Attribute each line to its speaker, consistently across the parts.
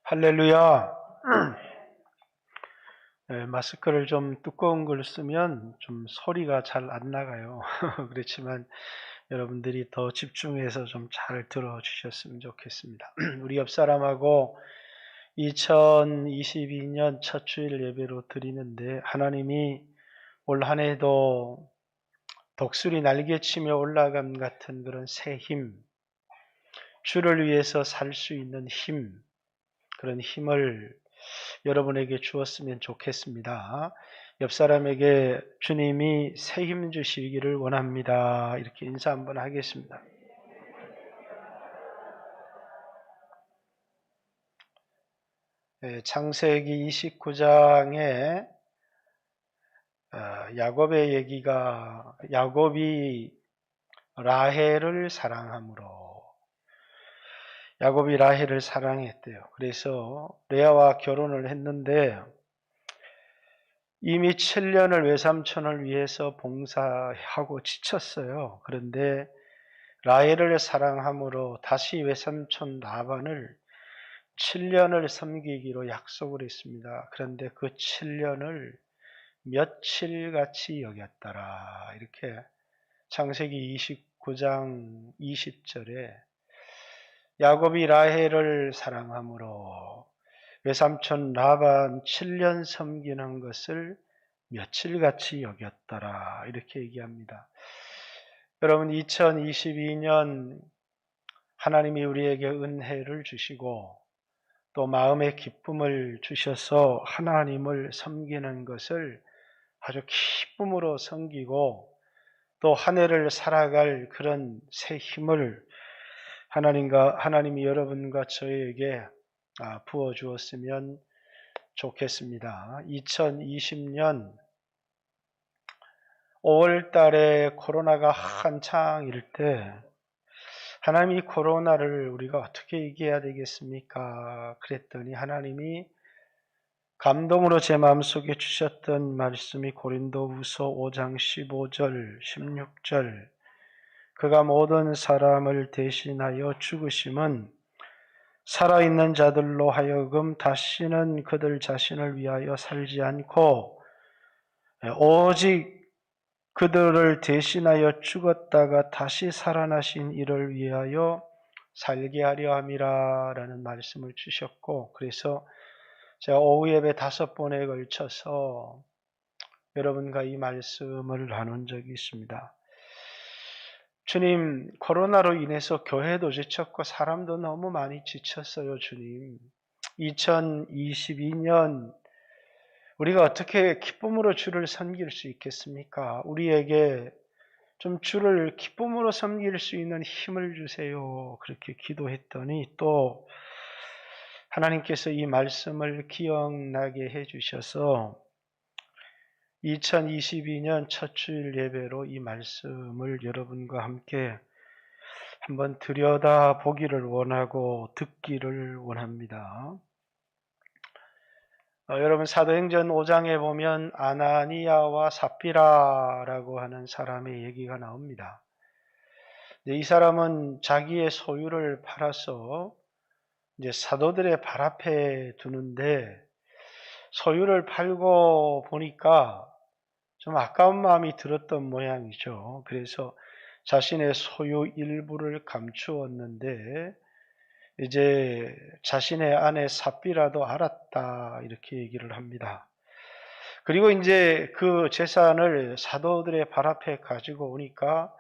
Speaker 1: 할렐루야. 네, 마스크를 좀 두꺼운 걸 쓰면 좀 소리가 잘 안 나가요. 그렇지만 여러분들이 더 집중해서 좀 잘 들어주셨으면 좋겠습니다. 우리 옆 사람하고 2022년 첫 주일 예배로 드리는데, 하나님이 올 한 해도 독수리 날개치며 올라감 같은 그런 새 힘, 주를 위해서 살 수 있는 힘, 그런 힘을 여러분에게 주었으면 좋겠습니다. 옆 사람에게 주님이 새 힘 주시기를 원합니다. 이렇게 인사 한번 하겠습니다. 창세기 29장에 야곱의 얘기가, 야곱이 라헬을 사랑함으로, 야곱이 라헬을 사랑했대요. 그래서 레아와 결혼을 했는데 이미 7년을 외삼촌을 위해서 봉사하고 지쳤어요. 그런데 라헬을 사랑함으로 다시 외삼촌 라반을 7년을 섬기기로 약속을 했습니다. 그런데 그 7년을 며칠같이 여겼더라. 이렇게 창세기 29장 20절에 야곱이 라헬을 사랑함으로 외삼촌 라반 7년 섬기는 것을 며칠같이 여겼더라. 이렇게 얘기합니다. 여러분, 2022년 하나님이 우리에게 은혜를 주시고 또 마음의 기쁨을 주셔서 하나님을 섬기는 것을 아주 기쁨으로 섬기고 또 한 해를 살아갈 그런 새 힘을 하나님이 여러분과 저에게 부어 주었으면 좋겠습니다. 2020년 5월 달에 코로나가 한창일 때 하나님이 코로나를 우리가 어떻게 이겨야 되겠습니까? 그랬더니 하나님이 감동으로 제 마음속에 주셨던 말씀이 고린도후서 5장 15절 16절, 그가 모든 사람을 대신하여 죽으심은 살아있는 자들로 하여금 다시는 그들 자신을 위하여 살지 않고 오직 그들을 대신하여 죽었다가 다시 살아나신 이를 위하여 살게 하려 함이라 라는 말씀을 주셨고, 그래서 제가 오후 예배 5번에 걸쳐서 여러분과 이 말씀을 나눈 적이 있습니다. 주님, 코로나로 인해서 교회도 지쳤고 사람도 너무 많이 지쳤어요. 주님, 2022년 우리가 어떻게 기쁨으로 주를 섬길 수 있겠습니까? 우리에게 좀 주를 기쁨으로 섬길 수 있는 힘을 주세요. 그렇게 기도했더니 또 하나님께서 이 말씀을 기억나게 해주셔서 2022년 첫 주일 예배로 이 말씀을 여러분과 함께 한번 들여다보기를 원하고 듣기를 원합니다. 여러분, 사도행전 5장에 보면 아나니아와 삽비라라고 하는 사람의 얘기가 나옵니다. 이 사람은 자기의 소유를 팔아서 이제 사도들의 발 앞에 두는데, 소유를 팔고 보니까 좀 아까운 마음이 들었던 모양이죠. 그래서 자신의 소유 일부를 감추었는데 이제 자신의 아내 삽비라도 알았다, 이렇게 얘기를 합니다. 그리고 이제 그 재산을 사도들의 발 앞에 가지고 오니까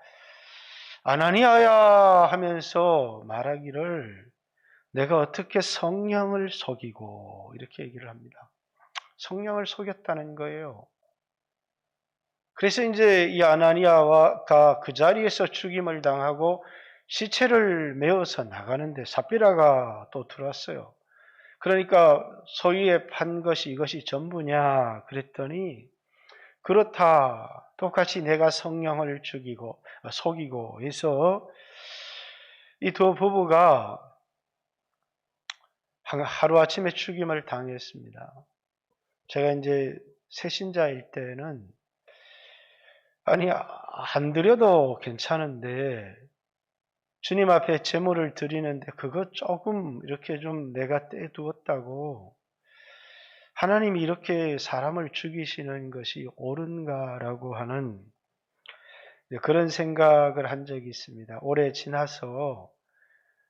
Speaker 1: 아나니아야 하면서 말하기를 내가 어떻게 성령을 속이고, 이렇게 얘기를 합니다. 성령을 속였다는 거예요. 그래서 이제 이 아나니아가 그 자리에서 죽임을 당하고 시체를 메어서 나가는데 삽비라가 또 들어왔어요. 그러니까 소유에 판 것이 이것이 전부냐 그랬더니 그렇다, 똑같이 내가 성령을 속이고 해서 이 두 부부가 하루아침에 죽임을 당했습니다. 제가 이제 새신자일 때는 아니, 안 드려도 괜찮은데 주님 앞에 제물을 드리는데 그것 조금 이렇게 좀 내가 떼두었다고 하나님이 이렇게 사람을 죽이시는 것이 옳은가라고 하는 그런 생각을 한 적이 있습니다. 오래 지나서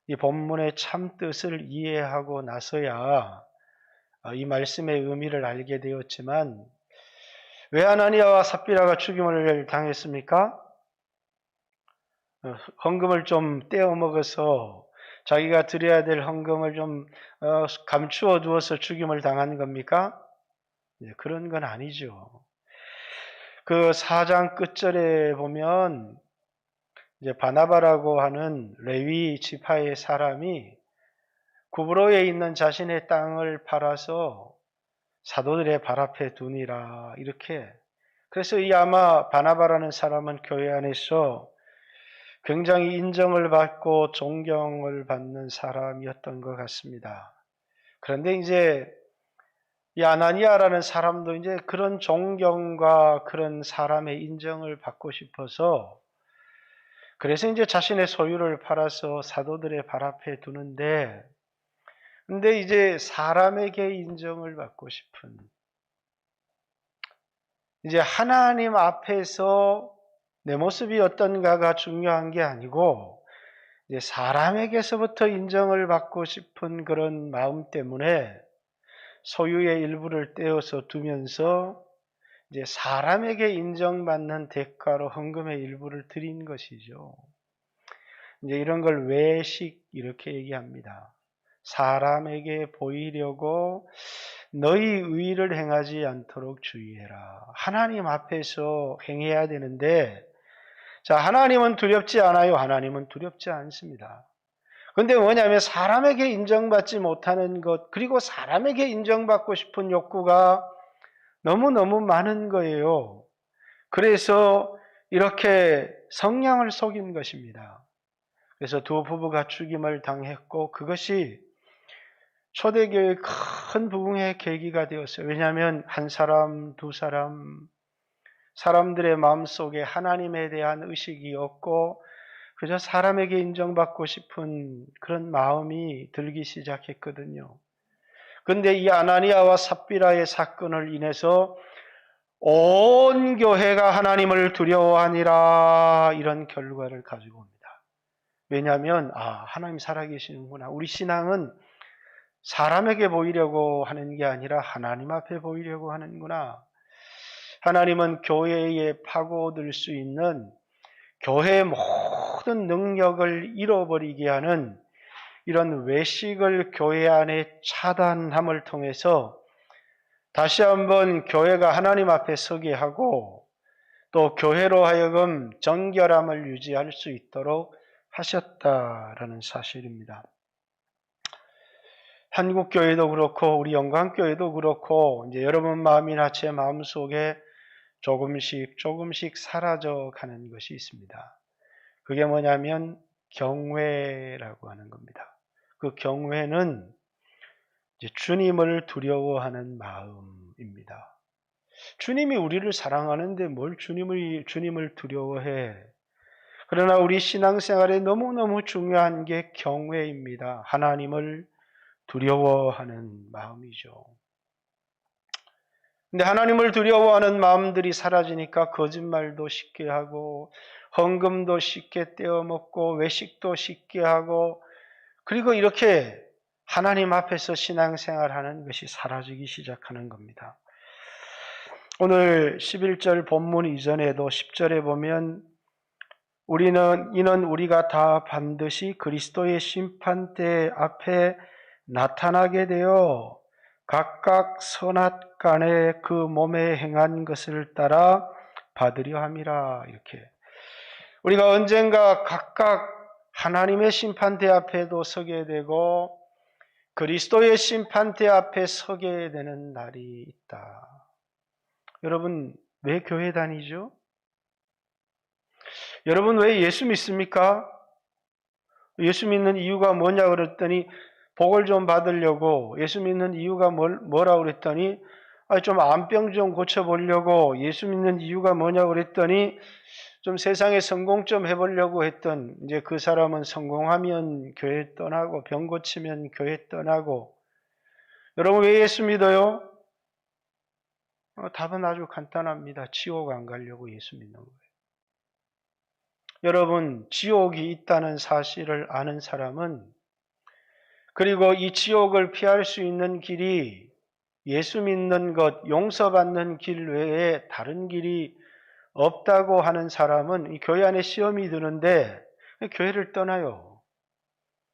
Speaker 1: 이 본문의 참 뜻을 이해하고 나서야 이 말씀의 의미를 알게 되었지만 왜 아나니아와 삽비라가 죽임을 당했습니까? 헌금을 좀 떼어 먹어서 자기가 드려야 될 헌금을 좀 감추어 두어서 죽임을 당한 겁니까? 그런 건 아니죠. 그 4장 끝절에 보면 이제 바나바라고 하는 레위 지파의 사람이 구브로에 있는 자신의 땅을 팔아서 사도들의 발 앞에 두니라 이렇게. 그래서 이 아마 바나바라는 사람은 교회 안에서 굉장히 인정을 받고 존경을 받는 사람이었던 것 같습니다. 그런데 이제 이 아나니아라는 사람도 이제 그런 존경과 그런 사람의 인정을 받고 싶어서 그래서 이제 자신의 소유를 팔아서 사도들의 발 앞에 두는데 근데 이제 사람에게 인정을 받고 싶은 이제 하나님 앞에서 내 모습이 어떤가가 중요한 게 아니고 이제 사람에게서부터 인정을 받고 싶은 그런 마음 때문에 소유의 일부를 떼어서 두면서 이제 사람에게 인정받는 대가로 헌금의 일부를 드린 것이죠. 이제 이런 걸 외식 이렇게 얘기합니다. 사람에게 보이려고 너희 의를 행하지 않도록 주의해라. 하나님 앞에서 행해야 되는데 자, 하나님은 두렵지 않아요. 하나님은 두렵지 않습니다. 근데 뭐냐면 사람에게 인정받지 못하는 것 그리고 사람에게 인정받고 싶은 욕구가 너무너무 많은 거예요. 그래서 이렇게 성령을 속인 것입니다. 그래서 두 부부가 죽임을 당했고 그것이 초대교회의 큰 부흥의 계기가 되었어요. 왜냐하면 한 사람, 두 사람, 사람들의 마음속에 하나님에 대한 의식이 없고 그저 사람에게 인정받고 싶은 그런 마음이 들기 시작했거든요. 그런데 이 아나니아와 삽비라의 사건을 인해서 온 교회가 하나님을 두려워하니라 이런 결과를 가지고 옵니다. 왜냐하면 하나님 살아계시는구나. 우리 신앙은 사람에게 보이려고 하는 게 아니라 하나님 앞에 보이려고 하는구나. 하나님은 교회에 파고들 수 있는 교회의 모든 능력을 잃어버리게 하는 이런 외식을 교회 안에 차단함을 통해서 다시 한번 교회가 하나님 앞에 서게 하고 또 교회로 하여금 정결함을 유지할 수 있도록 하셨다라는 사실입니다. 한국교회도 그렇고 우리 영광교회도 그렇고 이제 여러분 마음이나 제 마음속에 조금씩 사라져 가는 것이 있습니다. 그게 뭐냐면 경외라고 하는 겁니다. 그 경외는 이제 주님을 두려워하는 마음입니다. 주님이 우리를 사랑하는데 뭘 주님을 두려워해? 그러나 우리 신앙생활에 너무너무 중요한 게 경외입니다. 하나님을 두려워하는 마음이죠. 근데 하나님을 두려워하는 마음들이 사라지니까 거짓말도 쉽게 하고 헌금도 쉽게 떼어먹고 외식도 쉽게 하고 그리고 이렇게 하나님 앞에서 신앙생활하는 것이 사라지기 시작하는 겁니다. 오늘 11절 본문 이전에도 10절에 보면 이는 우리가 다 반드시 그리스도의 심판대 앞에 나타나게 되어 각각 선악간에 그 몸에 행한 것을 따라 받으려 함이라. 이렇게 우리가 언젠가 각각 하나님의 심판대 앞에도 서게 되고 그리스도의 심판대 앞에 서게 되는 날이 있다. 여러분 왜 교회 다니죠? 여러분 왜 예수 믿습니까? 예수 믿는 이유가 뭐냐 그랬더니 복을 좀 받으려고. 예수 믿는 이유가 뭐라 그랬더니 좀 암병 좀 고쳐보려고. 예수 믿는 이유가 뭐냐 그랬더니 좀 세상에 성공 좀 해보려고 했던 이제 그 사람은 성공하면 교회 떠나고 병 고치면 교회 떠나고. 여러분 왜 예수 믿어요? 답은 아주 간단합니다. 지옥 안 가려고 예수 믿는 거예요. 여러분 지옥이 있다는 사실을 아는 사람은, 그리고 이 지옥을 피할 수 있는 길이 예수 믿는 것, 용서받는 길 외에 다른 길이 없다고 하는 사람은 이 교회 안에 시험이 드는데 교회를 떠나요.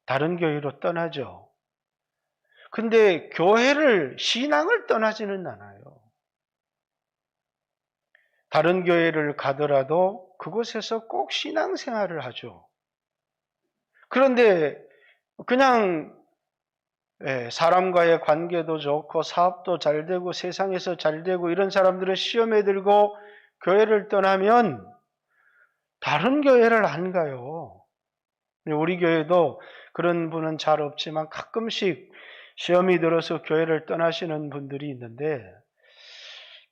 Speaker 1: 다른 교회로 떠나죠. 근데 교회를, 신앙을 떠나지는 않아요. 다른 교회를 가더라도 그곳에서 꼭 신앙생활을 하죠. 그런데 그냥 사람과의 관계도 좋고 사업도 잘 되고 세상에서 잘 되고 이런 사람들은 시험에 들고 교회를 떠나면 다른 교회를 안 가요. 우리 교회도 그런 분은 잘 없지만 가끔씩 시험이 들어서 교회를 떠나시는 분들이 있는데,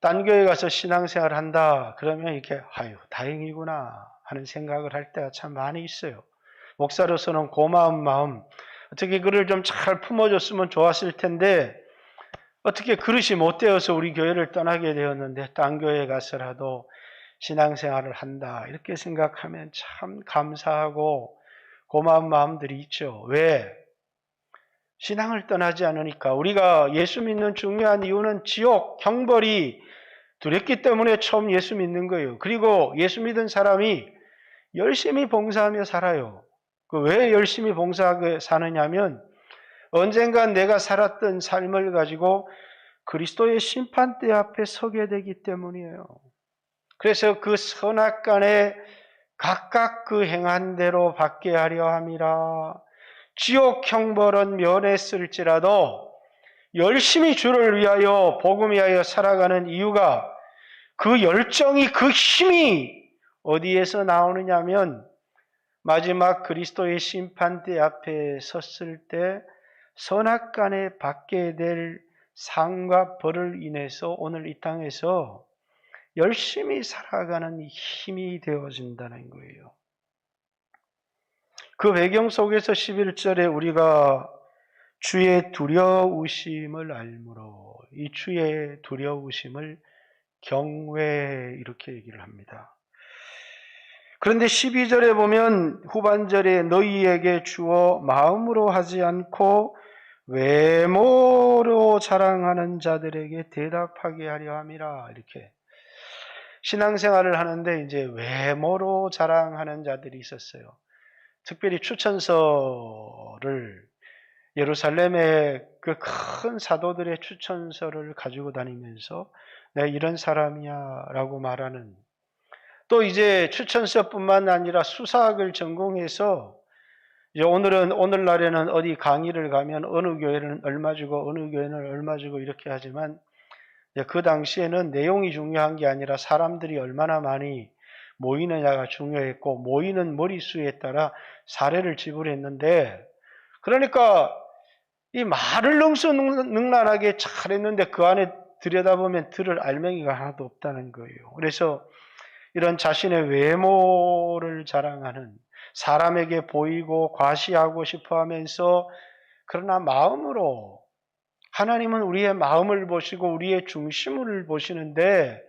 Speaker 1: 딴 교회 가서 신앙생활 한다 그러면 이렇게 아유 다행이구나 하는 생각을 할 때가 참 많이 있어요. 목사로서는 고마운 마음, 어떻게 그를 좀 잘 품어줬으면 좋았을 텐데 어떻게 그릇이 못 되어서 우리 교회를 떠나게 되었는데 딴 교회에 가서라도 신앙생활을 한다 이렇게 생각하면 참 감사하고 고마운 마음들이 있죠. 왜? 신앙을 떠나지 않으니까. 우리가 예수 믿는 중요한 이유는 지옥, 형벌이 두렵기 때문에 처음 예수 믿는 거예요. 그리고 예수 믿은 사람이 열심히 봉사하며 살아요. 왜 열심히 봉사하게 사느냐면 언젠가 내가 살았던 삶을 가지고 그리스도의 심판대 앞에 서게 되기 때문이에요. 그래서 그 선악간에 각각 그 행한 대로 받게 하려 함이라. 지옥 형벌은 면했을지라도 열심히 주를 위하여 복음 위하여 살아가는 이유가, 그 열정이, 그 힘이 어디에서 나오느냐면 마지막 그리스도의 심판대 앞에 섰을 때 선악간에 받게 될 상과 벌을 인해서 오늘 이 땅에서 열심히 살아가는 힘이 되어진다는 거예요. 그 배경 속에서 11절에 우리가 주의 두려우심을 알므로, 이 주의 두려우심을 경외 이렇게 얘기를 합니다. 그런데 12절에 보면 후반절에 너희에게 주어 마음으로 하지 않고 외모로 자랑하는 자들에게 대답하게 하려 함이라. 이렇게 신앙생활을 하는데 이제 외모로 자랑하는 자들이 있었어요. 특별히 추천서를, 예루살렘의 그 큰 사도들의 추천서를 가지고 다니면서 내가 이런 사람이야 라고 말하는, 또 이제 추천서뿐만 아니라 수사학을 전공해서 이제 오늘날에는 어디 강의를 가면 어느 교회는 얼마 주고 어느 교회는 얼마 주고 이렇게 하지만, 그 당시에는 내용이 중요한 게 아니라 사람들이 얼마나 많이 모이느냐가 중요했고 모이는 머릿수에 따라 사례를 지불했는데, 그러니까 이 말을 능수능란하게 잘했는데 그 안에 들여다보면 들을 알맹이가 하나도 없다는 거예요. 그래서 이런 자신의 외모를 자랑하는, 사람에게 보이고 과시하고 싶어 하면서 그러나 마음으로, 하나님은 우리의 마음을 보시고 우리의 중심을 보시는데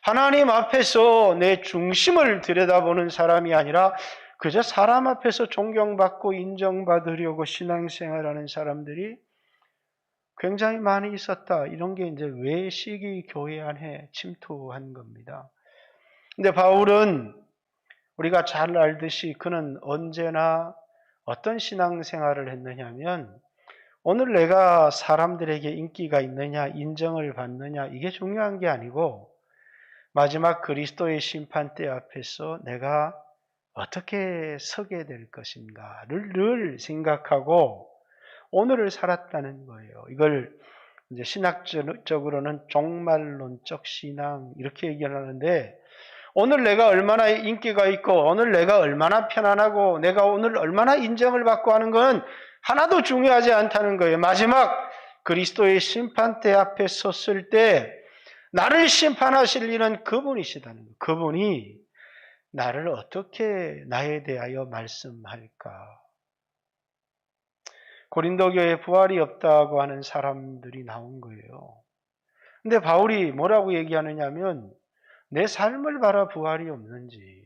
Speaker 1: 하나님 앞에서 내 중심을 들여다보는 사람이 아니라 그저 사람 앞에서 존경받고 인정받으려고 신앙생활하는 사람들이 굉장히 많이 있었다. 이런 게 이제 외식이 교회 안에 침투한 겁니다. 근데 바울은 우리가 잘 알듯이 그는 언제나 어떤 신앙생활을 했느냐 하면, 오늘 내가 사람들에게 인기가 있느냐, 인정을 받느냐, 이게 중요한 게 아니고 마지막 그리스도의 심판대 앞에서 내가 어떻게 서게 될 것인가를 늘 생각하고 오늘을 살았다는 거예요. 이걸 이제 신학적으로는 종말론적 신앙 이렇게 얘기하는데, 오늘 내가 얼마나 인기가 있고 오늘 내가 얼마나 편안하고 내가 오늘 얼마나 인정을 받고 하는 건 하나도 중요하지 않다는 거예요. 마지막 그리스도의 심판대 앞에 섰을 때 나를 심판하실 이는 그분이시다는 거예요. 그분이 나를 어떻게 나에 대하여 말씀할까? 고린도 교회에 부활이 없다고 하는 사람들이 나온 거예요. 근데 바울이 뭐라고 얘기하느냐면 내 삶을 바라 부활이 없는지,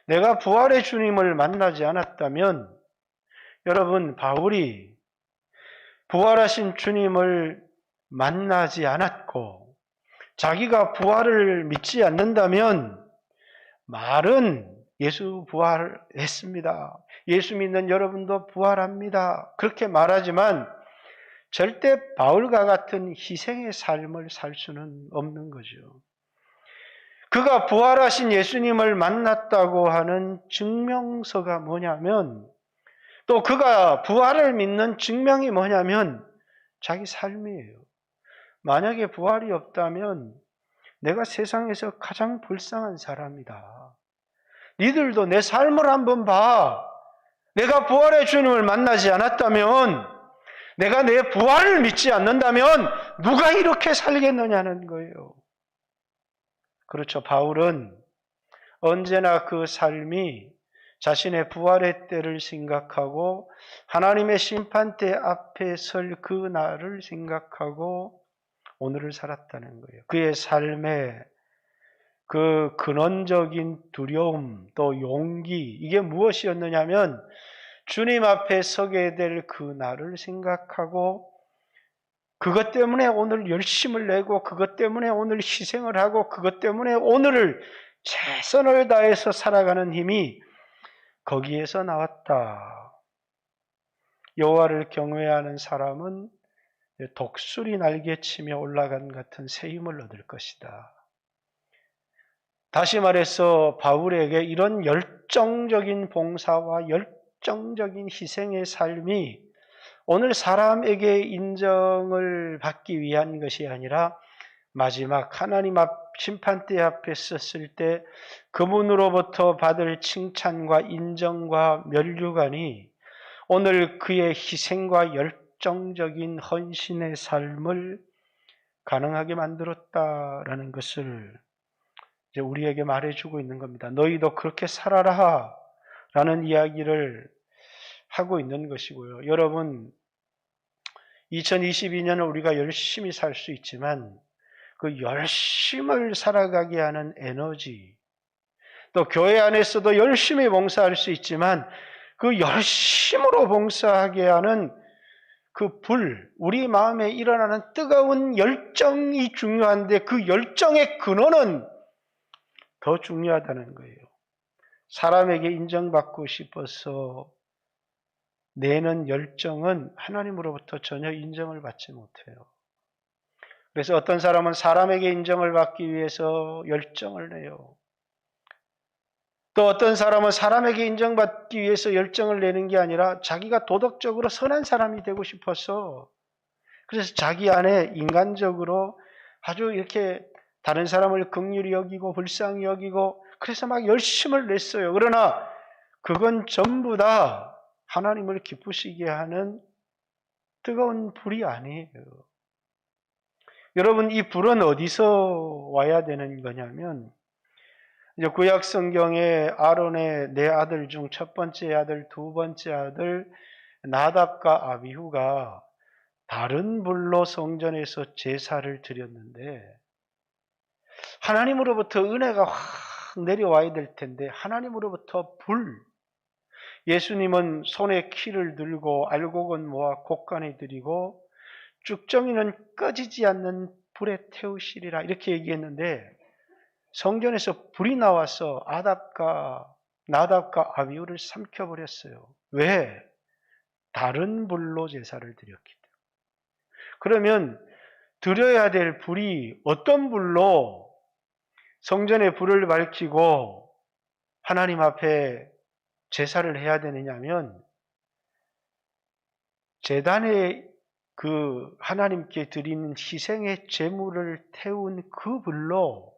Speaker 1: 내가 부활의 주님을 만나지 않았다면, 여러분, 바울이 부활하신 주님을 만나지 않았고 자기가 부활을 믿지 않는다면 말은 예수 부활했습니다, 예수 믿는 여러분도 부활합니다, 그렇게 말하지만 절대 바울과 같은 희생의 삶을 살 수는 없는 거죠. 그가 부활하신 예수님을 만났다고 하는 증명서가 뭐냐면, 또 그가 부활을 믿는 증명이 뭐냐면 자기 삶이에요. 만약에 부활이 없다면 내가 세상에서 가장 불쌍한 사람이다. 니들도 내 삶을 한번 봐. 내가 부활의 주님을 만나지 않았다면, 내가 내 부활을 믿지 않는다면 누가 이렇게 살겠느냐는 거예요. 그렇죠. 바울은 언제나 그 삶이 자신의 부활의 때를 생각하고 하나님의 심판대 앞에 설 그 날을 생각하고 오늘을 살았다는 거예요. 그의 삶의 그 근원적인 두려움 또 용기, 이게 무엇이었느냐면 주님 앞에 서게 될 그 날을 생각하고 그것 때문에 오늘 열심을 내고 그것 때문에 오늘 희생을 하고 그것 때문에 오늘을 최선을 다해서 살아가는 힘이 거기에서 나왔다. 여호와를 경외하는 사람은 독수리 날개치며 올라간 같은 새 힘을 얻을 것이다. 다시 말해서 바울에게 이런 열정적인 봉사와 열정적인 희생의 삶이 오늘 사람에게 인정을 받기 위한 것이 아니라 마지막 하나님 앞 심판대 앞에 섰을 때 그분으로부터 받을 칭찬과 인정과 면류관이 오늘 그의 희생과 열정적인 헌신의 삶을 가능하게 만들었다라는 것을 이제 우리에게 말해주고 있는 겁니다. 너희도 그렇게 살아라 라는 이야기를 하고 있는 것이고요. 여러분, 2022년을 우리가 열심히 살 수 있지만 그 열심을 살아가게 하는 에너지, 또 교회 안에서도 열심히 봉사할 수 있지만 그 열심으로 봉사하게 하는 그 불, 우리 마음에 일어나는 뜨거운 열정이 중요한데 그 열정의 근원은 더 중요하다는 거예요. 사람에게 인정받고 싶어서 내는 열정은 하나님으로부터 전혀 인정을 받지 못해요. 그래서 어떤 사람은 사람에게 인정을 받기 위해서 열정을 내요. 또 어떤 사람은 사람에게 인정받기 위해서 열정을 내는 게 아니라 자기가 도덕적으로 선한 사람이 되고 싶어서, 그래서 자기 안에 인간적으로 아주 이렇게 다른 사람을 긍휼히 여기고 불쌍히 여기고 그래서 막 열심을 냈어요. 그러나 그건 전부 다 하나님을 기쁘시게 하는 뜨거운 불이 아니에요. 여러분, 이 불은 어디서 와야 되는 거냐면, 이제 구약 성경에 아론의 네 아들 중 첫 번째 아들, 두 번째 아들 나답과 아비후가 다른 불로 성전에서 제사를 드렸는데 하나님으로부터 은혜가 확 내려와야 될 텐데 하나님으로부터 불, 예수님은 손에 키를 들고 알곡은 모아 곳간에 들이고 쭉정이는 꺼지지 않는 불에 태우시리라 이렇게 얘기했는데 성전에서 불이 나와서 나답과 아비후를 삼켜버렸어요. 왜? 다른 불로 제사를 드렸기 때문에. 그러면 드려야 될 불이 어떤 불로 성전에 불을 밝히고 하나님 앞에 제사를 해야 되느냐면 제단에 그 하나님께 드리는 희생의 제물을 태운 그 불로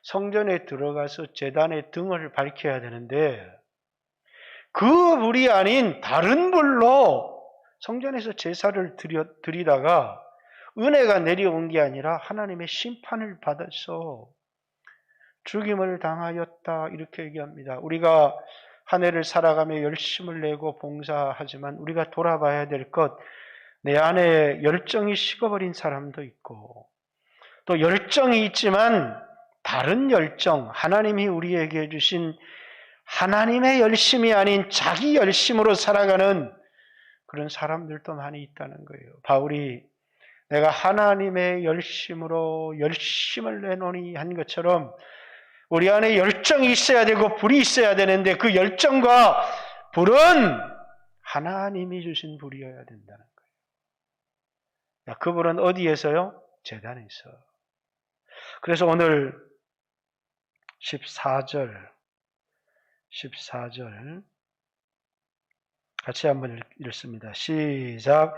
Speaker 1: 성전에 들어가서 제단의 등을 밝혀야 되는데 그 불이 아닌 다른 불로 성전에서 제사를 드리다가 은혜가 내려온 게 아니라 하나님의 심판을 받아서 죽임을 당하였다 이렇게 얘기합니다. 우리가 한 해를 살아가며 열심을 내고 봉사하지만 우리가 돌아봐야 될 것, 내 안에 열정이 식어버린 사람도 있고 또 열정이 있지만 다른 열정, 하나님이 우리에게 주신 하나님의 열심이 아닌 자기 열심으로 살아가는 그런 사람들도 많이 있다는 거예요. 바울이 내가 하나님의 열심으로 열심을 내노니 한 것처럼 우리 안에 열정이 있어야 되고 불이 있어야 되는데 그 열정과 불은 하나님이 주신 불이어야 된다는 거예요. 그 불은 어디에서요? 제단에서. 그래서 오늘 14절 같이 한번 읽습니다. 시작.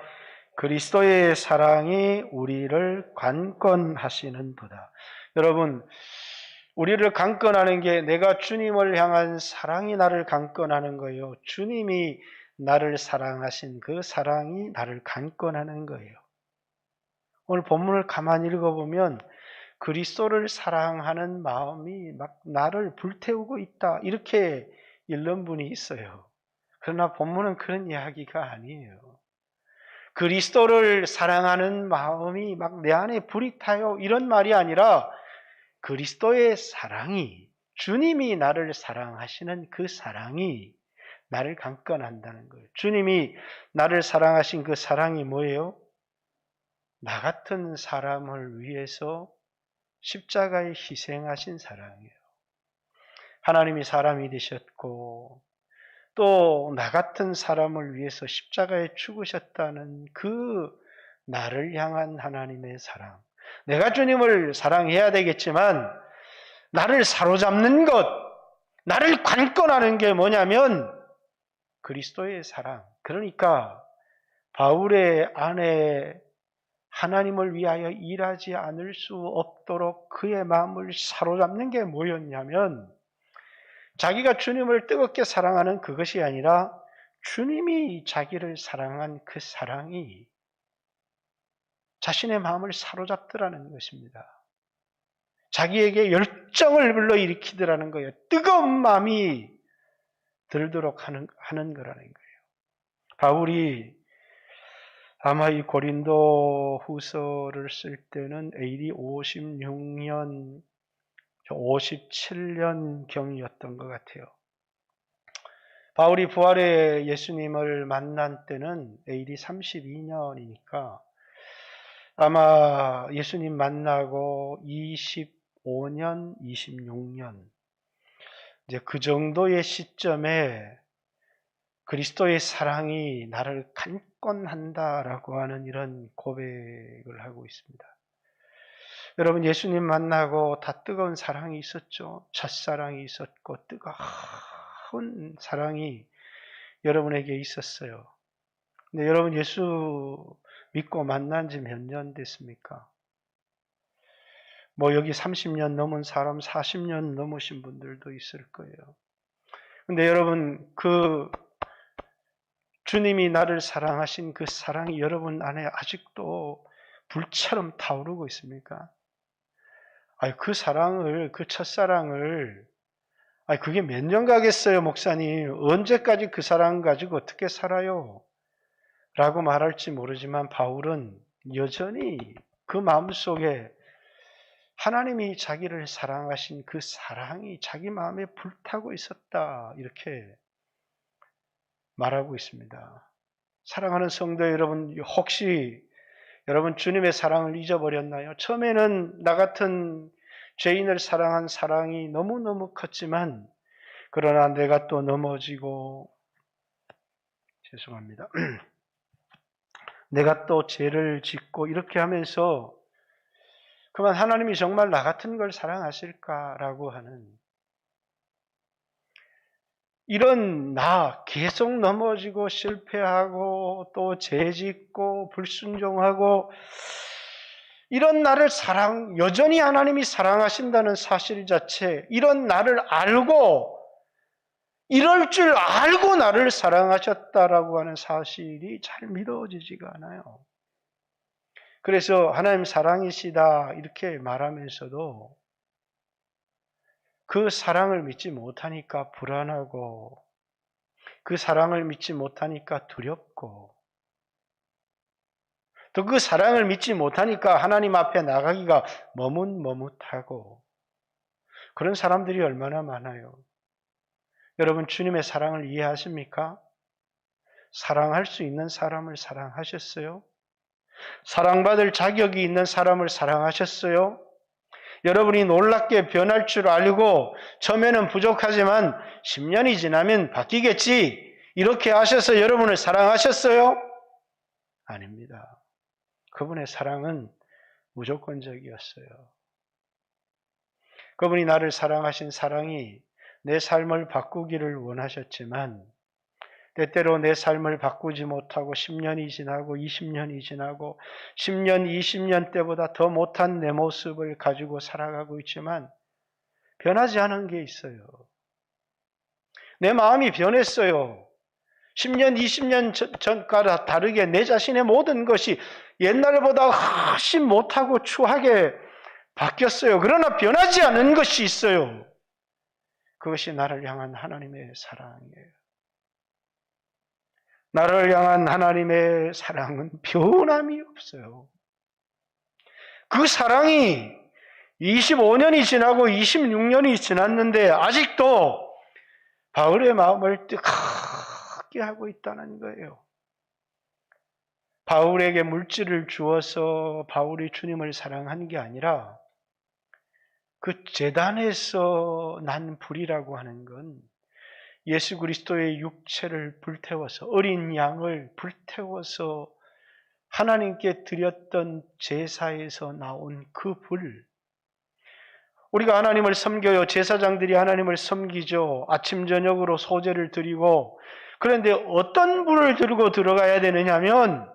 Speaker 1: 그리스도의 사랑이 우리를 강권하시는 도다. 여러분, 우리를 강권하는 게 내가 주님을 향한 사랑이 나를 강권하는 거예요. 주님이 나를 사랑하신 그 사랑이 나를 강권하는 거예요. 오늘 본문을 가만히 읽어보면 그리스도를 사랑하는 마음이 막 나를 불태우고 있다 이렇게 읽는 분이 있어요. 그러나 본문은 그런 이야기가 아니에요. 그리스도를 사랑하는 마음이 막 내 안에 불이 타요 이런 말이 아니라 그리스도의 사랑이, 주님이 나를 사랑하시는 그 사랑이 나를 강권한다는 거예요. 주님이 나를 사랑하신 그 사랑이 뭐예요? 나 같은 사람을 위해서 십자가에 희생하신 사랑이에요. 하나님이 사람이 되셨고 또 나 같은 사람을 위해서 십자가에 죽으셨다는 그 나를 향한 하나님의 사랑. 내가 주님을 사랑해야 되겠지만 나를 사로잡는 것, 나를 관건하는 게 뭐냐면 그리스도의 사랑. 그러니까 바울의 안에 하나님을 위하여 일하지 않을 수 없도록 그의 마음을 사로잡는 게 뭐였냐면 자기가 주님을 뜨겁게 사랑하는 그것이 아니라 주님이 자기를 사랑한 그 사랑이 자신의 마음을 사로잡더라는 것입니다. 자기에게 열정을 불러일으키더라는 거예요. 뜨거운 마음이 들도록 하는 거라는 거예요. 바울이 아마 이 고린도 후서를 쓸 때는 AD 56년, 57년 경이었던 것 같아요. 바울이 부활의 예수님을 만난 때는 AD 32년이니까 아마 예수님 만나고 25년, 26년 이제 그 정도의 시점에 그리스도의 사랑이 나를 강권한다라고 하는 이런 고백을 하고 있습니다. 여러분 예수님 만나고 다 뜨거운 사랑이 있었죠. 첫사랑이 있었고 뜨거운 사랑이 여러분에게 있었어요. 근데 여러분 예수 믿고 만난 지 몇 년 됐습니까? 뭐 여기 30년 넘은 사람, 40년 넘으신 분들도 있을 거예요. 근데 여러분 그 주님이 나를 사랑하신 그 사랑이 여러분 안에 아직도 불처럼 타오르고 있습니까? 그 사랑을, 그 첫사랑을, 그게 몇 년 가겠어요, 목사님? 언제까지 그 사랑 가지고 어떻게 살아요? 라고 말할지 모르지만 바울은 여전히 그 마음속에 하나님이 자기를 사랑하신 그 사랑이 자기 마음에 불타고 있었다. 이렇게 말하고 있습니다. 사랑하는 성도 여러분, 혹시 여러분 주님의 사랑을 잊어버렸나요? 처음에는 나 같은 죄인을 사랑한 사랑이 너무너무 컸지만 그러나 내가 또 넘어지고 죄송합니다. 내가 또 죄를 짓고 이렇게 하면서 그만 하나님이 정말 나 같은 걸 사랑하실까라고 하는 이런 나 계속 넘어지고 실패하고 또 죄짓고 불순종하고 이런 나를 여전히 하나님이 사랑하신다는 사실 자체, 이런 나를 알고 이럴 줄 알고 나를 사랑하셨다라고 하는 사실이 잘 믿어지지가 않아요. 그래서 하나님 사랑이시다 이렇게 말하면서도 그 사랑을 믿지 못하니까 불안하고, 그 사랑을 믿지 못하니까 두렵고, 또 그 사랑을 믿지 못하니까 하나님 앞에 나가기가 머뭇머뭇하고, 그런 사람들이 얼마나 많아요. 여러분, 주님의 사랑을 이해하십니까? 사랑할 수 있는 사람을 사랑하셨어요? 사랑받을 자격이 있는 사람을 사랑하셨어요? 여러분이 놀랍게 변할 줄 알고 처음에는 부족하지만 10년이 지나면 바뀌겠지, 이렇게 하셔서 여러분을 사랑하셨어요? 아닙니다. 그분의 사랑은 무조건적이었어요. 그분이 나를 사랑하신 사랑이 내 삶을 바꾸기를 원하셨지만, 때때로 내 삶을 바꾸지 못하고 10년이 지나고 20년이 지나고 10년, 20년 때보다 더 못한 내 모습을 가지고 살아가고 있지만 변하지 않은 게 있어요. 내 마음이 변했어요. 10년, 20년 전과 다르게 내 자신의 모든 것이 옛날보다 훨씬 못하고 추하게 바뀌었어요. 그러나 변하지 않은 것이 있어요. 그것이 나를 향한 하나님의 사랑이에요. 나를 향한 하나님의 사랑은 변함이 없어요. 그 사랑이 25년이 지나고 26년이 지났는데 아직도 바울의 마음을 뜨겁게 하고 있다는 거예요. 바울에게 물질을 주어서 바울이 주님을 사랑한 게 아니라 그 제단에서 난 불이라고 하는 건 예수 그리스도의 육체를 불태워서, 어린 양을 불태워서 하나님께 드렸던 제사에서 나온 그 불. 우리가 하나님을 섬겨요. 제사장들이 하나님을 섬기죠. 아침 저녁으로 소제를 드리고. 그런데 어떤 불을 들고 들어가야 되느냐 하면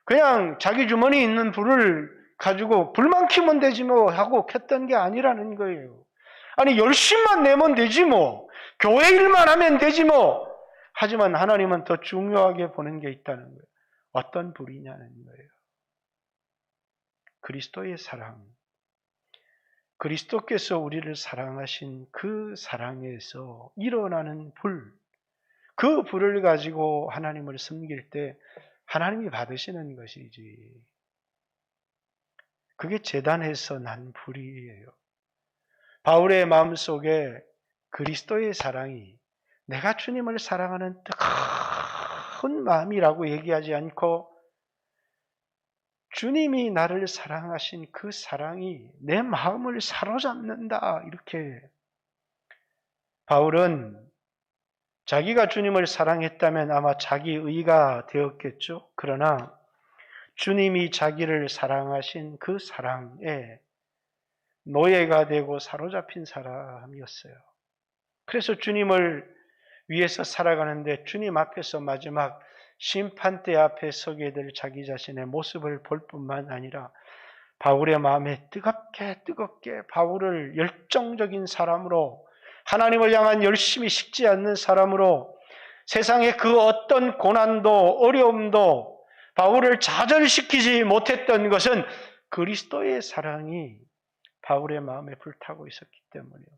Speaker 1: 그냥 자기 주머니에 있는 불을 가지고 불만 켜면 되지 뭐 하고 켰던 게 아니라는 거예요. 아니, 열심만 내면 되지 뭐. 교회 일만 하면 되지 뭐. 하지만 하나님은 더 중요하게 보는 게 있다는 거예요. 어떤 불이냐는 거예요. 그리스도의 사랑. 그리스도께서 우리를 사랑하신 그 사랑에서 일어나는 불. 그 불을 가지고 하나님을 섬길 때 하나님이 받으시는 것이지. 그게 제단에서 난 불이에요. 바울의 마음속에 그리스도의 사랑이 내가 주님을 사랑하는 뜨거운 마음이라고 얘기하지 않고 주님이 나를 사랑하신 그 사랑이 내 마음을 사로잡는다, 이렇게. 바울은 자기가 주님을 사랑했다면 아마 자기 의가 되었겠죠. 그러나 주님이 자기를 사랑하신 그 사랑에 노예가 되고 사로잡힌 사람이었어요. 그래서 주님을 위해서 살아가는데 주님 앞에서 마지막 심판대 앞에 서게 될 자기 자신의 모습을 볼 뿐만 아니라 바울의 마음에 뜨겁게 바울을 열정적인 사람으로, 하나님을 향한 열심히 식지 않는 사람으로, 세상의 그 어떤 고난도 어려움도 바울을 좌절시키지 못했던 것은 그리스도의 사랑이 바울의 마음에 불타고 있었기 때문이에요.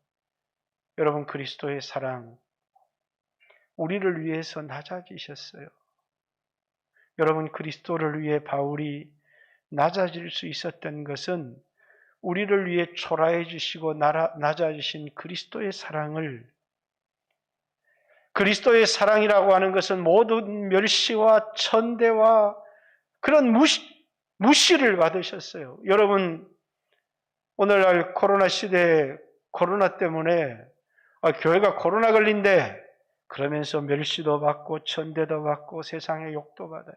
Speaker 1: 여러분, 그리스도의 사랑, 우리를 위해서 낮아지셨어요. 여러분, 그리스도를 위해 바울이 낮아질 수 있었던 것은 우리를 위해 초라해 주시고 낮아지신 그리스도의 사랑을, 그리스도의 사랑이라고 하는 것은 모든 멸시와 천대와 그런 무시를 받으셨어요. 여러분, 오늘날 코로나 시대에 코로나 때문에 교회가 코로나 걸린대 그러면서 멸시도 받고 천대도 받고 세상의 욕도 받아요.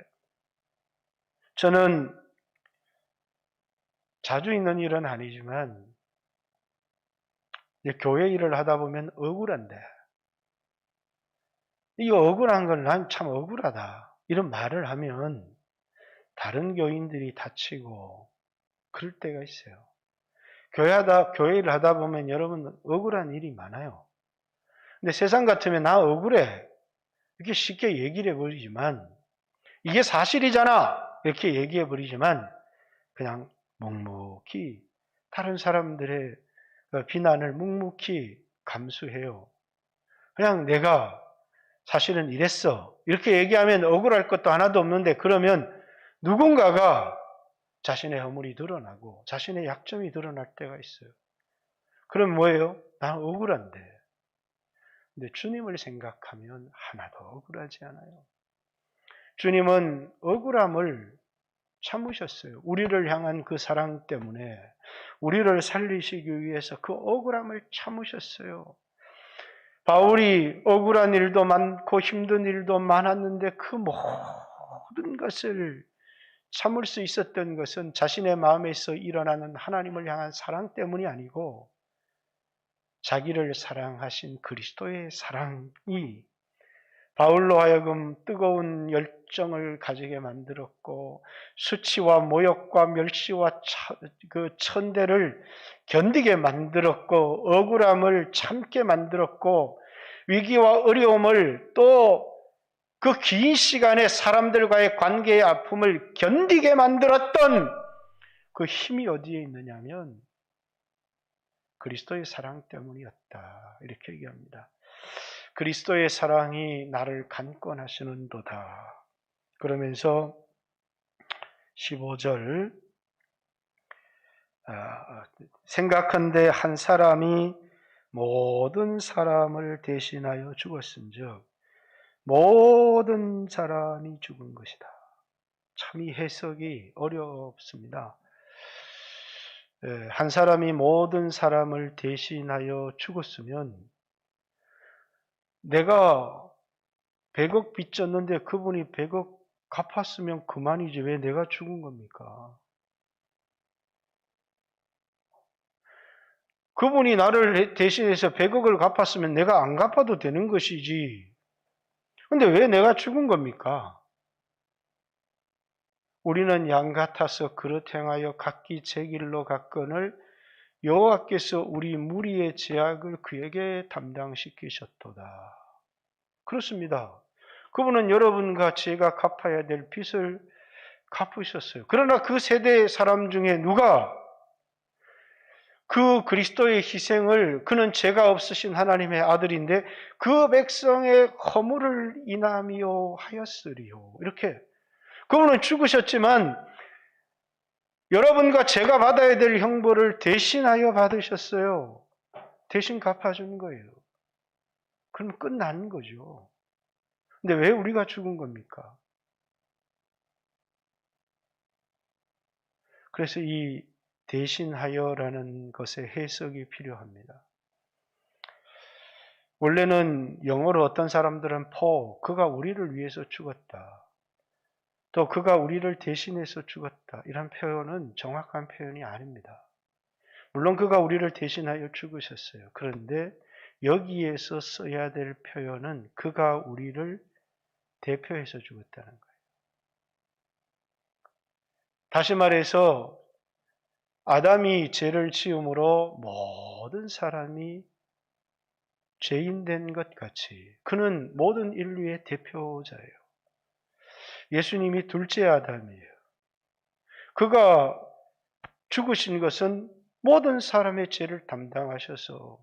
Speaker 1: 저는 자주 있는 일은 아니지만 교회 일을 하다 보면 억울한데, 이거 억울한 건 난 참 억울하다, 이런 말을 하면 다른 교인들이 다치고 그럴 때가 있어요. 교회 일을 하다 보면 여러분 억울한 일이 많아요. 근데 세상 같으면 나 억울해, 이렇게 쉽게 얘기를 해버리지만, 이게 사실이잖아, 이렇게 얘기해버리지만 그냥 묵묵히 다른 사람들의 비난을 묵묵히 감수해요. 그냥 내가 사실은 이랬어. 이렇게 얘기하면 억울할 것도 하나도 없는데 그러면 누군가가 자신의 허물이 드러나고 자신의 약점이 드러날 때가 있어요. 그럼 뭐예요? 난 억울한데. 근데 주님을 생각하면 하나도 억울하지 않아요. 주님은 억울함을 참으셨어요. 우리를 향한 그 사랑 때문에 우리를 살리시기 위해서 그 억울함을 참으셨어요. 바울이 억울한 일도 많고 힘든 일도 많았는데 그 모든 것을 참을 수 있었던 것은 자신의 마음에서 일어나는 하나님을 향한 사랑 때문이 아니고 자기를 사랑하신 그리스도의 사랑이 바울로 하여금 뜨거운 열정을 가지게 만들었고 수치와 모욕과 멸시와 그 천대를 견디게 만들었고 억울함을 참게 만들었고 위기와 어려움을 또 그 긴 시간에 사람들과의 관계의 아픔을 견디게 만들었던 그 힘이 어디에 있느냐면 그리스도의 사랑 때문이었다. 이렇게 얘기합니다. 그리스도의 사랑이 나를 강권하시는도다. 그러면서 15절 생각한데 한 사람이 모든 사람을 대신하여 죽었은즉 모든 사람이 죽은 것이다. 참 이 해석이 어렵습니다. 한 사람이 모든 사람을 대신하여 죽었으면 내가 100억 빚졌는데 그분이 100억 갚았으면 그만이지 왜 내가 죽은 겁니까? 그분이 나를 대신해서 100억을 갚았으면 내가 안 갚아도 되는 것이지. 근데 왜 내가 죽은 겁니까? 우리는 양 같아서 그릇 행하여 각기 제 길로 갔거늘 여호와께서 우리 무리의 죄악을 그에게 담당시키셨도다. 그렇습니다. 그분은 여러분과 제가 갚아야 될 빚을 갚으셨어요. 그러나 그 세대 사람 중에 누가 그 그리스도의 희생을 그는 죄가 없으신 하나님의 아들인데 그 백성의 허물을 인하며 하였으리요. 이렇게 그분은 죽으셨지만 여러분과 제가 받아야 될 형벌을 대신하여 받으셨어요. 대신 갚아준 거예요. 그럼 끝난 거죠. 근데 왜 우리가 죽은 겁니까? 그래서 이 대신하여라는 것의 해석이 필요합니다. 원래는 영어로 어떤 사람들은 그가 우리를 위해서 죽었다. 또 그가 우리를 대신해서 죽었다. 이런 표현은 정확한 표현이 아닙니다. 물론 그가 우리를 대신하여 죽으셨어요. 그런데 여기에서 써야 될 표현은 그가 우리를 대표해서 죽었다는 거예요. 다시 말해서 아담이 죄를 지음으로 모든 사람이 죄인 된 것 같이 그는 모든 인류의 대표자예요. 예수님이 둘째 아담이에요. 그가 죽으신 것은 모든 사람의 죄를 담당하셔서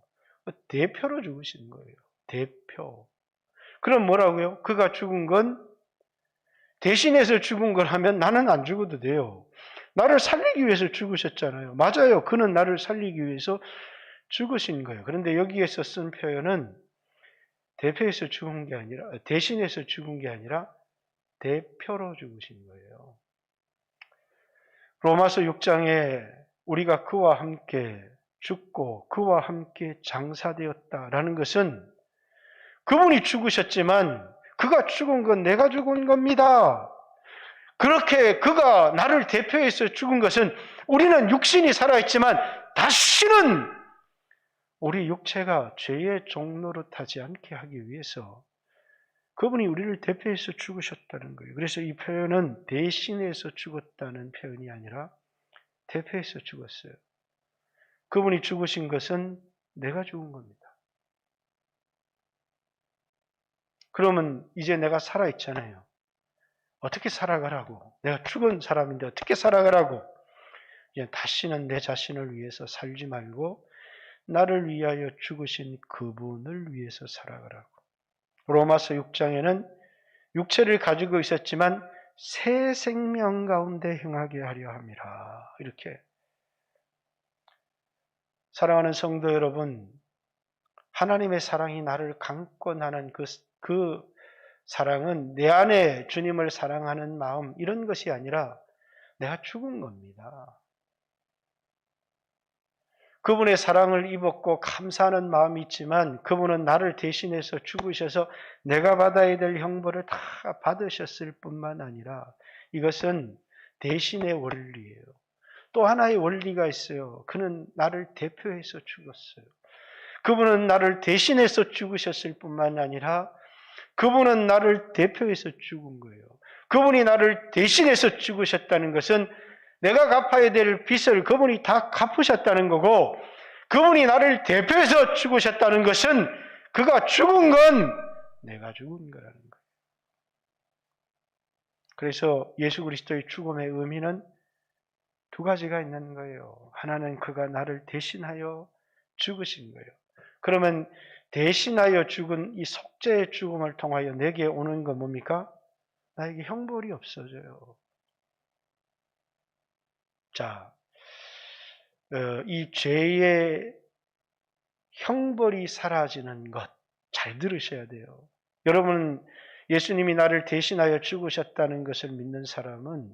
Speaker 1: 대표로 죽으신 거예요. 대표. 그럼 뭐라고요? 그가 죽은 건 대신해서 죽은 거라면 나는 안 죽어도 돼요. 나를 살리기 위해서 죽으셨잖아요. 맞아요. 그는 나를 살리기 위해서 죽으신 거예요. 그런데 여기에서 쓴 표현은 대표해서 죽은 게 아니라, 대신해서 죽은 게 아니라 대표로 죽으신 거예요. 로마서 6장에 우리가 그와 함께 죽고 그와 함께 장사되었다라는 것은 그분이 죽으셨지만 그가 죽은 건 내가 죽은 겁니다. 그렇게 그가 나를 대표해서 죽은 것은 우리는 육신이 살아있지만 다시는 우리 육체가 죄의 종노릇하지 않게 하기 위해서 그분이 우리를 대표해서 죽으셨다는 거예요. 그래서 이 표현은 대신해서 죽었다는 표현이 아니라 대표해서 죽었어요. 그분이 죽으신 것은 내가 죽은 겁니다. 그러면 이제 내가 살아있잖아요. 어떻게 살아가라고? 내가 죽은 사람인데 어떻게 살아가라고? 이제 다시는 내 자신을 위해서 살지 말고 나를 위하여 죽으신 그분을 위해서 살아가라고. 로마서 6장에는 육체를 가지고 있었지만 새 생명 가운데 행하게 하려 함이라. 이렇게. 사랑하는 성도 여러분, 하나님의 사랑이 나를 강권하는 그 사랑은 내 안에 주님을 사랑하는 마음, 이런 것이 아니라 내가 죽은 겁니다. 그분의 사랑을 입었고 감사하는 마음이 있지만 그분은 나를 대신해서 죽으셔서 내가 받아야 될 형벌을 다 받으셨을 뿐만 아니라 이것은 대신의 원리예요. 또 하나의 원리가 있어요. 그는 나를 대표해서 죽었어요. 그분은 나를 대신해서 죽으셨을 뿐만 아니라 그분은 나를 대표해서 죽은 거예요. 그분이 나를 대신해서 죽으셨다는 것은 내가 갚아야 될 빚을 그분이 다 갚으셨다는 거고, 그분이 나를 대표해서 죽으셨다는 것은 그가 죽은 건 내가 죽은 거라는 거예요. 그래서 예수 그리스도의 죽음의 의미는 두 가지가 있는 거예요. 하나는 그가 나를 대신하여 죽으신 거예요. 그러면 대신하여 죽은 이 속죄의 죽음을 통하여 내게 오는 건 뭡니까? 나에게 형벌이 없어져요. 자, 이 죄의 형벌이 사라지는 것, 잘 들으셔야 돼요. 여러분, 예수님이 나를 대신하여 죽으셨다는 것을 믿는 사람은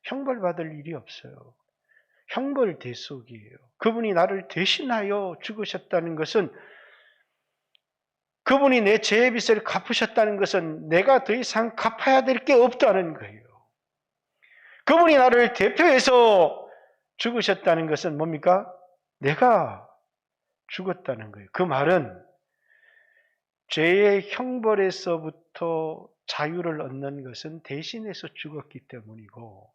Speaker 1: 형벌받을 일이 없어요. 형벌 대속이에요. 그분이 나를 대신하여 죽으셨다는 것은, 그분이 내 죄의 빚을 갚으셨다는 것은 내가 더 이상 갚아야 될 게 없다는 거예요. 그분이 나를 대표해서 죽으셨다는 것은 뭡니까? 내가 죽었다는 거예요. 그 말은 죄의 형벌에서부터 자유를 얻는 것은 대신해서 죽었기 때문이고,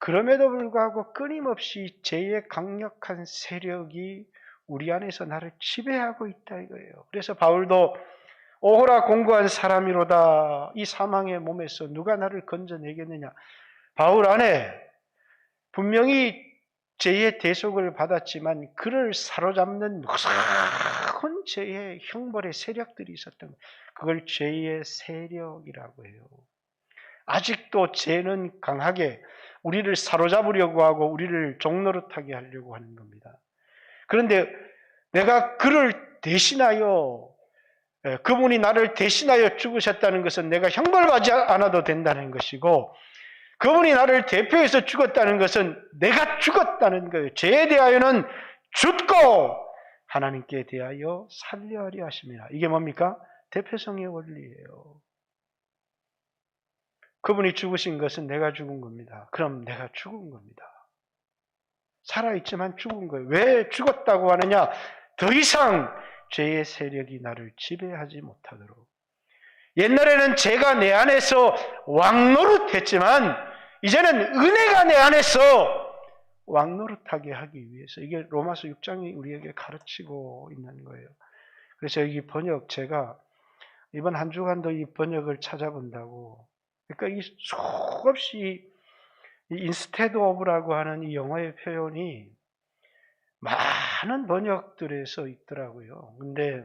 Speaker 1: 그럼에도 불구하고 끊임없이 죄의 강력한 세력이 우리 안에서 나를 지배하고 있다 이거예요. 그래서 바울도 오호라 공고한 사람이로다. 이 사망의 몸에서 누가 나를 건져내겠느냐. 바울 안에 분명히 죄의 대속을 받았지만 그를 사로잡는 무서운 죄의 형벌의 세력들이 있었던 거예요. 그걸 죄의 세력이라고 해요. 아직도 죄는 강하게 우리를 사로잡으려고 하고 우리를 종노릇하게 하려고 하는 겁니다. 그런데 내가 그를 대신하여, 그분이 나를 대신하여 죽으셨다는 것은 내가 형벌받지 않아도 된다는 것이고, 그분이 나를 대표해서 죽었다는 것은 내가 죽었다는 거예요. 죄에 대하여는 죽고 하나님께 대하여 살려하려 하심이라. 이게 뭡니까? 대표성의 원리예요. 그분이 죽으신 것은 내가 죽은 겁니다. 그럼 내가 죽은 겁니다. 살아있지만 죽은 거예요. 왜 죽었다고 하느냐? 더 이상 죄의 세력이 나를 지배하지 못하도록. 옛날에는 죄가 내 안에서 왕노릇했지만 이제는 은혜가 내 안에서 왕노릇하게 하기 위해서, 이게 로마서 6장이 우리에게 가르치고 있는 거예요. 그래서 이 번역, 제가 이번 한 주간도 이 번역을 찾아본다고, 그러니까 이 수없이 이 instead of라고 하는 이 영어의 표현이 많은 번역들에서 있더라고요. 근데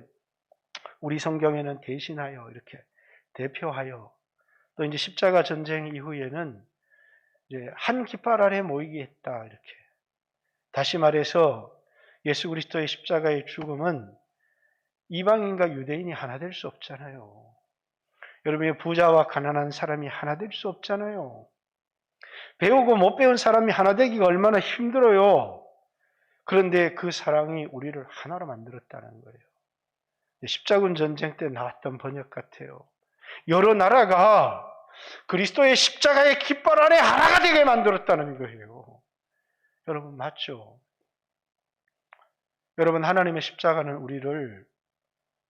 Speaker 1: 우리 성경에는 대신하여, 이렇게 대표하여, 또 이제 십자가 전쟁 이후에는 이제 한 깃발 아래 모이게 했다, 이렇게. 다시 말해서 예수 그리스도의 십자가의 죽음은 이방인과 유대인이 하나 될 수 없잖아요. 여러분의 부자와 가난한 사람이 하나 될 수 없잖아요. 배우고 못 배운 사람이 하나 되기가 얼마나 힘들어요. 그런데 그 사랑이 우리를 하나로 만들었다는 거예요. 십자군 전쟁 때 나왔던 번역 같아요. 여러 나라가 그리스도의 십자가의 깃발 아래 하나가 되게 만들었다는 거예요. 여러분 맞죠? 여러분, 하나님의 십자가는 우리를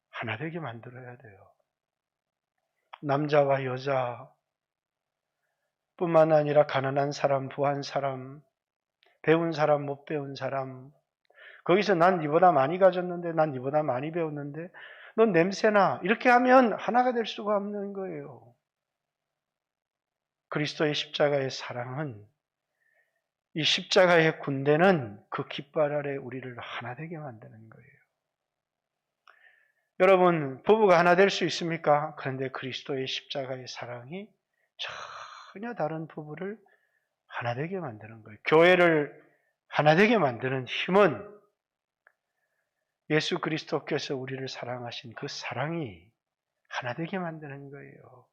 Speaker 1: 하나 되게 만들어야 돼요. 남자와 여자 뿐만 아니라 가난한 사람, 부한 사람, 배운 사람, 못 배운 사람, 거기서 난 니보다 많이 가졌는데, 난 니보다 많이 배웠는데 넌 냄새나, 이렇게 하면 하나가 될 수가 없는 거예요. 그리스도의 십자가의 사랑은 이 십자가의 군대는 그 깃발 아래 우리를 하나 되게 만드는 거예요. 여러분, 부부가 하나 될 수 있습니까? 그런데 그리스도의 십자가의 사랑이 전혀 다른 부부를 하나 되게 만드는 거예요. 교회를 하나 되게 만드는 힘은 예수 그리스도께서 우리를 사랑하신 그 사랑이 하나 되게 만드는 거예요.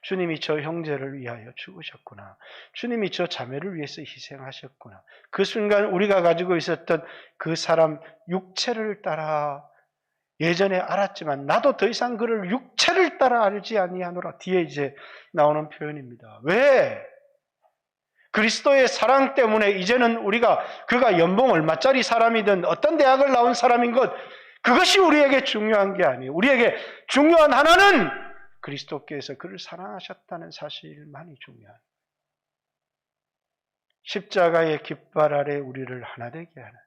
Speaker 1: 주님이 저 형제를 위하여 죽으셨구나. 주님이 저 자매를 위해서 희생하셨구나. 그 순간 우리가 가지고 있었던 그 사람 육체를 따라 예전에 알았지만 나도 더 이상 그를 육체를 따라 알지 아니하노라. 뒤에 이제 나오는 표현입니다. 왜? 그리스도의 사랑 때문에 이제는 우리가 그가 연봉 얼마짜리 사람이든 어떤 대학을 나온 사람인 것 그것이 우리에게 중요한 게 아니에요. 우리에게 중요한 하나는 그리스도께서 그를 사랑하셨다는 사실만이 중요한 십자가의 깃발 아래 우리를 하나 되게 하는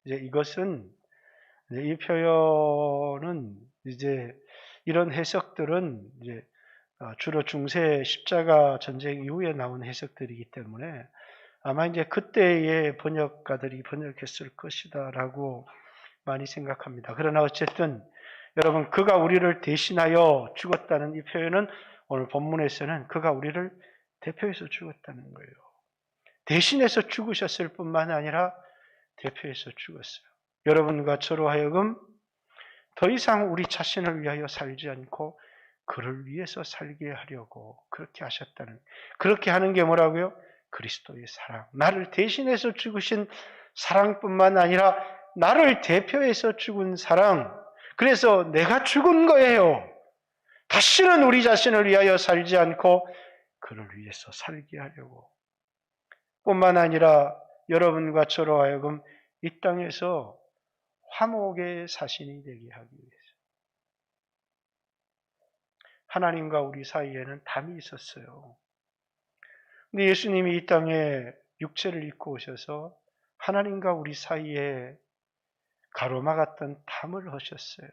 Speaker 1: 이제 이것은 이 표현은 이제 이런 해석들은 이제 주로 중세 십자가 전쟁 이후에 나온 해석들이기 때문에 아마 이제 그때의 번역가들이 번역했을 것이다라고 많이 생각합니다. 그러나 어쨌든 여러분 그가 우리를 대신하여 죽었다는 이 표현은 오늘 본문에서는 그가 우리를 대표해서 죽었다는 거예요. 대신해서 죽으셨을 뿐만 아니라 대표해서 죽었어요. 여러분과 저로 하여금 더 이상 우리 자신을 위하여 살지 않고 그를 위해서 살게 하려고 그렇게 하셨다는 그렇게 하는 게 뭐라고요? 그리스도의 사랑. 나를 대신해서 죽으신 사랑뿐만 아니라 나를 대표해서 죽은 사랑. 그래서 내가 죽은 거예요. 다시는 우리 자신을 위하여 살지 않고 그를 위해서 살게 하려고. 뿐만 아니라 여러분과 저로 하여금 이 땅에서 화목의 사신이 되게 하기 위해서. 하나님과 우리 사이에는 담이 있었어요. 근데 예수님이 이 땅에 육체를 입고 오셔서 하나님과 우리 사이에 가로막았던 담을 하셨어요.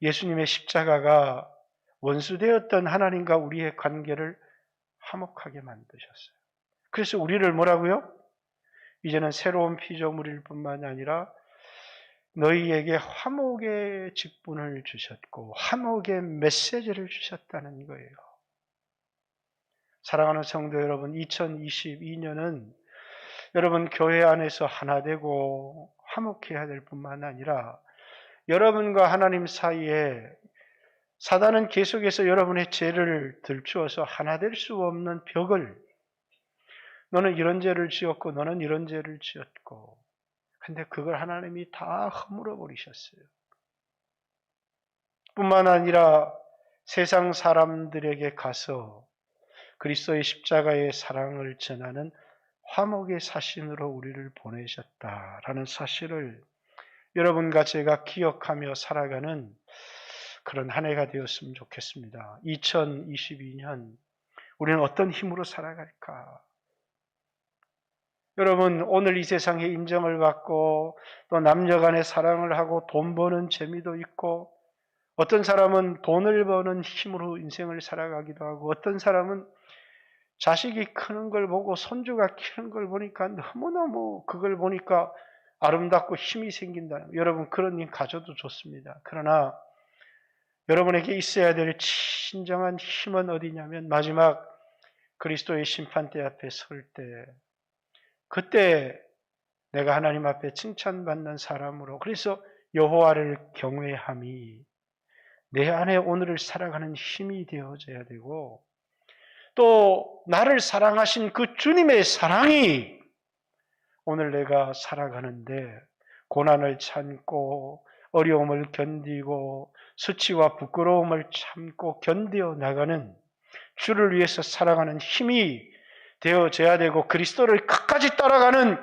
Speaker 1: 예수님의 십자가가 원수되었던 하나님과 우리의 관계를 화목하게 만드셨어요. 그래서 우리를 뭐라고요? 이제는 새로운 피조물일 뿐만 아니라 너희에게 화목의 직분을 주셨고 화목의 메시지를 주셨다는 거예요. 사랑하는 성도 여러분, 2022년은 여러분 교회 안에서 하나 되고 화목해야 될 뿐만 아니라 여러분과 하나님 사이에 사단은 계속해서 여러분의 죄를 들추어서 하나 될 수 없는 벽을 너는 이런 죄를 지었고 너는 이런 죄를 지었고 근데 그걸 하나님이 다 허물어 버리셨어요. 뿐만 아니라 세상 사람들에게 가서 그리스도의 십자가의 사랑을 전하는 화목의 사신으로 우리를 보내셨다라는 사실을 여러분과 제가 기억하며 살아가는 그런 한 해가 되었으면 좋겠습니다. 2022년 우리는 어떤 힘으로 살아갈까? 여러분 오늘 이 세상에 인정을 받고 또 남녀 간의 사랑을 하고 돈 버는 재미도 있고 어떤 사람은 돈을 버는 힘으로 인생을 살아가기도 하고 어떤 사람은 자식이 크는 걸 보고 손주가 키는 걸 보니까 너무너무 그걸 보니까 아름답고 힘이 생긴다. 여러분 그런 일 가져도 좋습니다. 그러나 여러분에게 있어야 될 진정한 힘은 어디냐면 마지막 그리스도의 심판대 앞에 설 때 그때 내가 하나님 앞에 칭찬받는 사람으로 그래서 여호와를 경외함이 내 안에 오늘을 살아가는 힘이 되어져야 되고 또 나를 사랑하신 그 주님의 사랑이 오늘 내가 살아가는데 고난을 참고 어려움을 견디고 수치와 부끄러움을 참고 견디어 나가는 주를 위해서 살아가는 힘이 되어져야 되고 그리스도를 끝까지 따라가는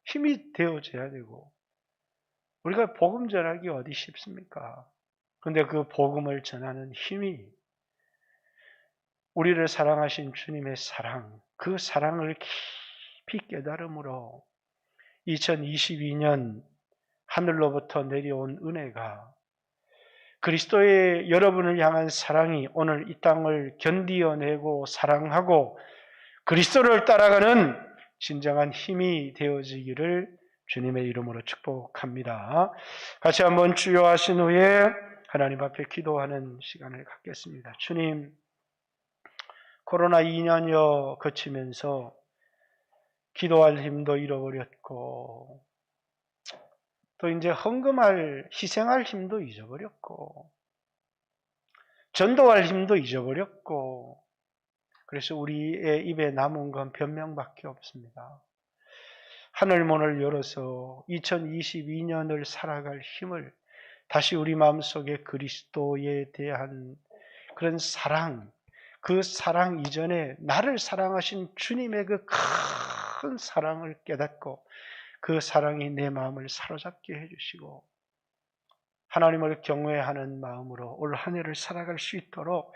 Speaker 1: 힘이 되어져야 되고 우리가 복음 전하기 어디 쉽습니까? 그런데 그 복음을 전하는 힘이 우리를 사랑하신 주님의 사랑, 그 사랑을 깊이 깨달음으로 2022년 하늘로부터 내려온 은혜가 그리스도의 여러분을 향한 사랑이 오늘 이 땅을 견디어내고 사랑하고 그리스도를 따라가는 진정한 힘이 되어지기를 주님의 이름으로 축복합니다. 같이 한번 주여 하신 후에 하나님 앞에 기도하는 시간을 갖겠습니다. 주님, 코로나 2년여 거치면서 기도할 힘도 잃어버렸고, 또 이제 헌금할, 희생할 힘도 잊어버렸고, 전도할 힘도 잊어버렸고, 그래서 우리의 입에 남은 건 변명밖에 없습니다. 하늘문을 열어서 2022년을 살아갈 힘을 다시 우리 마음속에 그리스도에 대한 그런 사랑, 그 사랑 이전에 나를 사랑하신 주님의 그 큰 사랑을 깨닫고 그 사랑이 내 마음을 사로잡게 해주시고 하나님을 경외하는 마음으로 올 한 해를 살아갈 수 있도록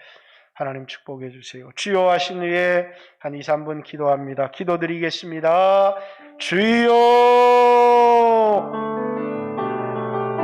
Speaker 1: 하나님 축복해 주세요. 주여 하신 후에 한 2, 3분 기도합니다. 기도드리겠습니다. 주여